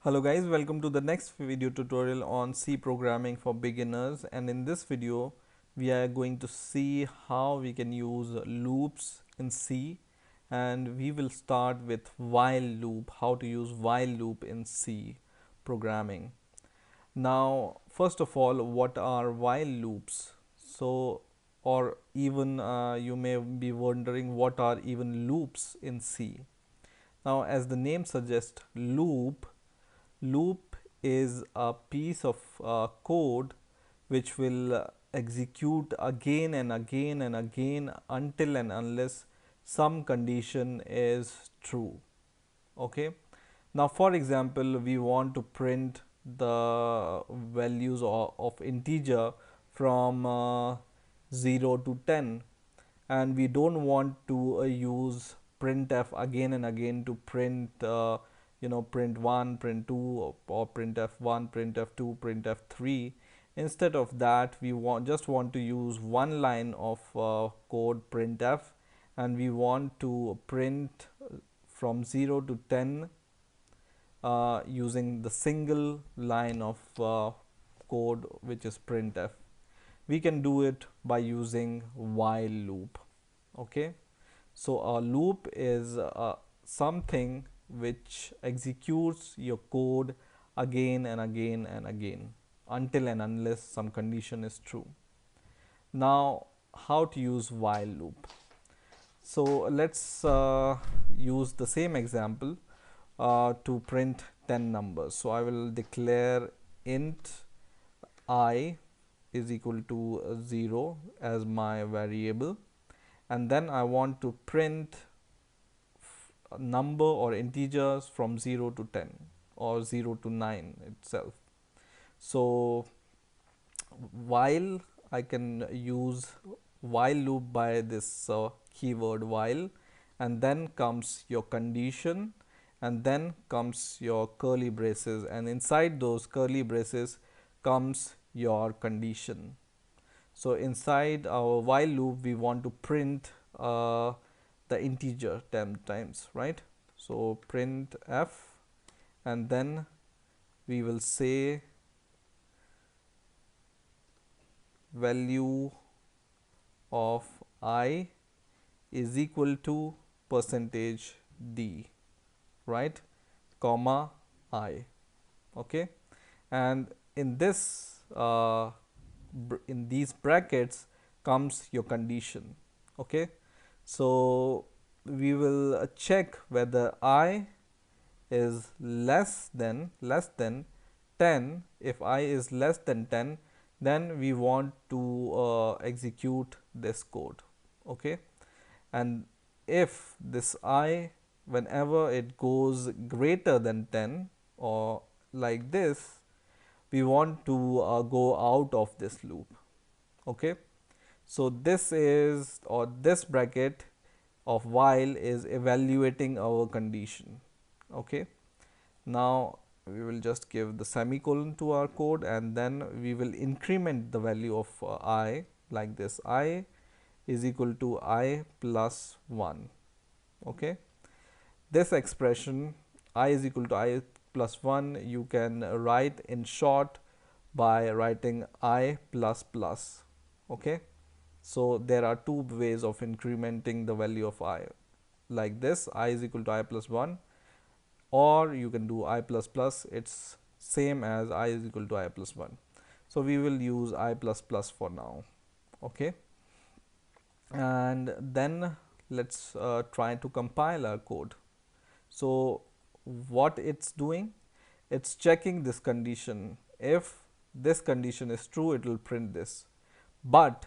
Hello guys, welcome to the next video tutorial on C programming for beginners, and in this video we are going to see how we can use loops in C, and we will start with while loop, how to use while loop in C programming. Now first of all, what are while loops? So or even you may be wondering what are even loops in C. Now as the name suggests, loop is a piece of code which will execute again and again and again until and unless some condition is true. Okay, now for example, we want to print the values of integer from 0 to 10, and we don't want to use printf again and again to print print 1, print 2, or printf1, printf2, printf3. Instead of that, we just want to use one line of code printf, and we want to print from 0 to 10 using the single line of code, which is printf. We can do it by using while loop. Okay, so a loop is something which executes your code again and again and again until and unless some condition is true. Now how to use while loop? So let's use the same example to print 10 numbers. So I will declare int I is equal to 0 as my variable, and then I want to print a number or integers from 0 to 10 or 0 to 9 itself. So while I can use while loop by this keyword while, and then comes your condition, and then comes your curly braces, and inside those curly braces comes your condition. So inside our while loop we want to print the integer 10 times, right? So print f, and then we will say value of I is equal to percentage d, right, comma I. Okay, and in this in these brackets comes your condition. Okay, so we will check whether I is less than 10. If I is less than 10, then we want to execute this code. Okay, and if this I, whenever it goes greater than 10 or like this, we want to go out of this loop. Okay, so this is, or this bracket of while is evaluating our condition. Okay, now we will just give the semicolon to our code, and then we will increment the value of I like this: I is equal to I plus 1. Okay, this expression I is equal to I plus 1 you can write in short by writing I plus plus. Okay, so there are two ways of incrementing the value of I, like this: I is equal to I plus 1, or you can do I plus plus. It's same as I is equal to I plus 1. So we will use I plus plus for now. Okay, and then let's try to compile our code. So what it's doing, it's checking this condition. If this condition is true, it will print this. But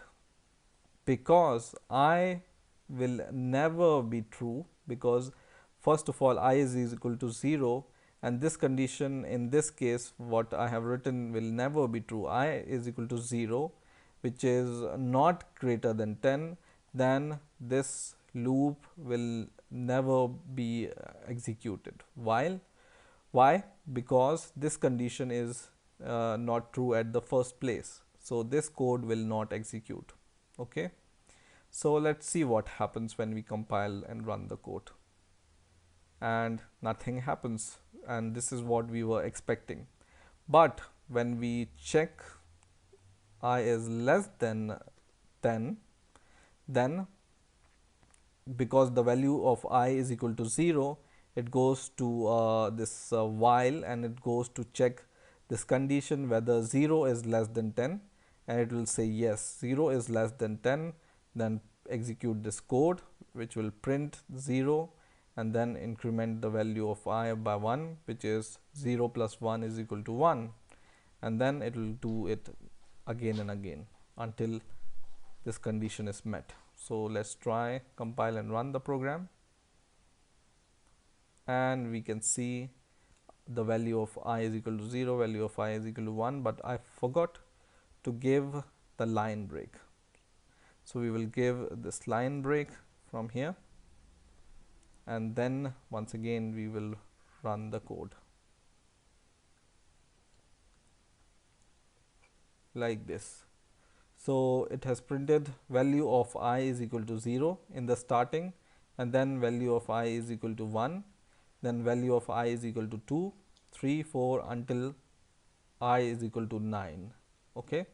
because I will never be true, because first of all I is equal to 0, and this condition in this case what I have written will never be true. I is equal to 0, which is not greater than 10, then this loop will never be executed. Why? Because this condition is not true at the first place, so this code will not execute. Okay, so let's see what happens when we compile and run the code. and nothing happens, and this is what we were expecting. But when we check I is less than 10, then because the value of I is equal to 0, it goes to this while, and it goes to check this condition whether 0 is less than 10, and it will say yes, 0 is less than 10. Then execute this code, which will print 0 and then increment the value of I by 1, which is 0 plus 1 is equal to 1, and then it will do it again and again until this condition is met. So let's try compile and run the program, and we can see the value of I is equal to 0, value of I is equal to 1, but I forgot to give the line break. So we will give this line break from here, and then once again we will run the code like this. So it has printed value of I is equal to 0 in the starting, and then value of I is equal to 1, then value of I is equal to 2, 3, 4 until I is equal to 9. Okay,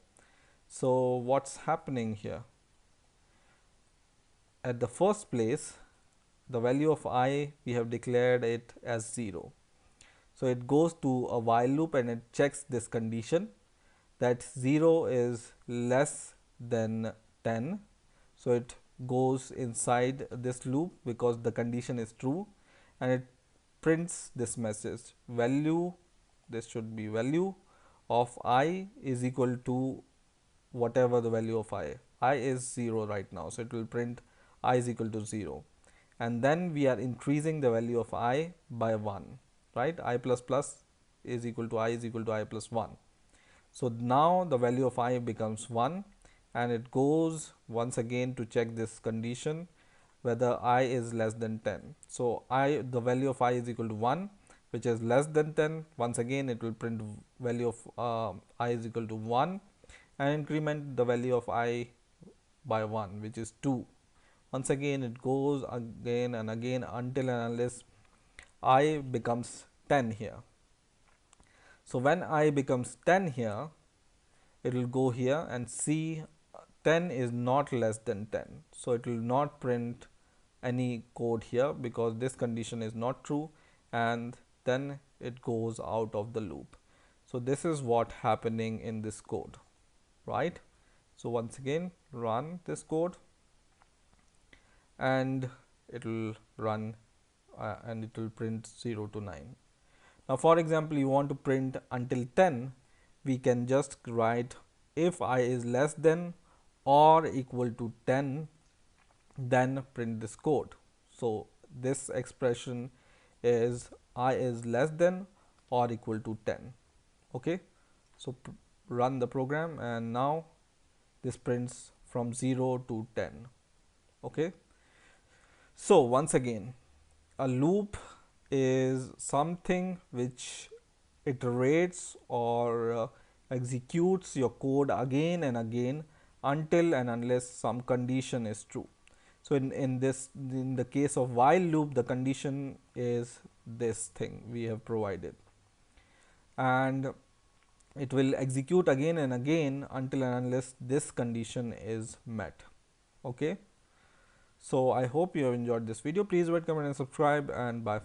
so what's happening here? At the first place, the value of I, we have declared it as 0. So it goes to a while loop and it checks this condition that 0 is less than 10. So it goes inside this loop because the condition is true, and it prints this message value, this should be value of I is equal to whatever the value of I is 0 right now, so it will print I is equal to 0, and then we are increasing the value of I by 1, right? I plus plus is equal to I plus 1. So now the value of I becomes 1, and it goes once again to check this condition whether I is less than 10. So the value of I is equal to 1, which is less than 10. Once again it will print value of I is equal to 1 and increment the value of I by 1, which is 2. Once again it goes again and again until and unless I becomes 10 here. So when I becomes 10 here, it will go here and see 10 is not less than 10. So it will not print any code here because this condition is not true, and then it goes out of the loop. So this is what happening in this code, right? So once again run this code, and it will run and it will print 0 to 9. Now for example, you want to print until 10, we can just write if I is less than or equal to 10, then print this code. So this expression is I is less than or equal to 10. Okay, so run the program, and now this prints from 0 to 10. Okay, so once again, a loop is something which iterates or executes your code again and again until and unless some condition is true. So in the case of while loop, the condition is this thing we have provided, and it will execute again and again until and unless this condition is met. Okay, so I hope you have enjoyed this video. Please rate, comment and subscribe, and bye.